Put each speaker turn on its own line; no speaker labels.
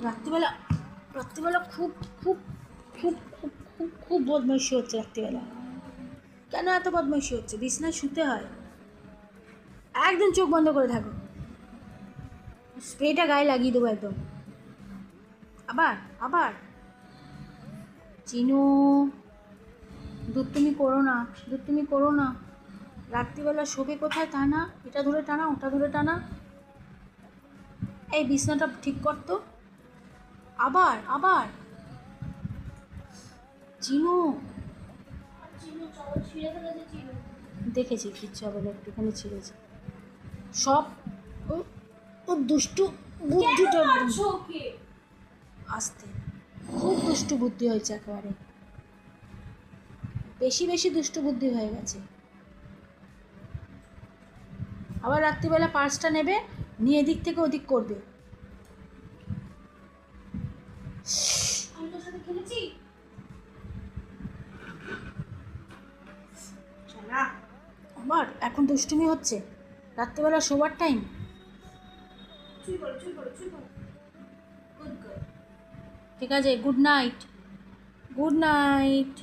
রাত্রিবেলা রাত্রিবেলা খুব খুব খুব খুব খুব খুব বদমাইশি হচ্ছে রাত্রিবেলা। কেন এত বদমাইশি হচ্ছে? বিছনায় শুতে হয়, একদম চোখ বন্ধ করে থাকো। স্প্রেটা গায়ে লাগিয়ে দেবো একদম। আবার আবার চিনু, দুধ তুমি করো না, দুধ তুমি করো না। রাত্রিবেলা শোবে কোথায় তা না, এটা ধরে টানা ওটা ধরে টানা। এই বিছনাটা ঠিক করতো। আবার আবার চিনু, দেখেছি কিচ্ছু হবে না, একটুখানি ছিঁড়েছে সব। ও ও দুষ্টু বুদ্ধিটা আসতে, খুব দুষ্টু বুদ্ধি হয়েছে একেবারে, বেশি বেশি দুষ্টু বুদ্ধি হয়ে গেছে। আবার রাত্রিবেলা পার্সটা নেবে, নিয়ে এদিক থেকে ওদিক করবে। আবার এখন দুষ্টুমি হচ্ছে রাত্রিবেলা শোবার টাইম। ঠিক আছে, গুড নাইট, গুড নাইট।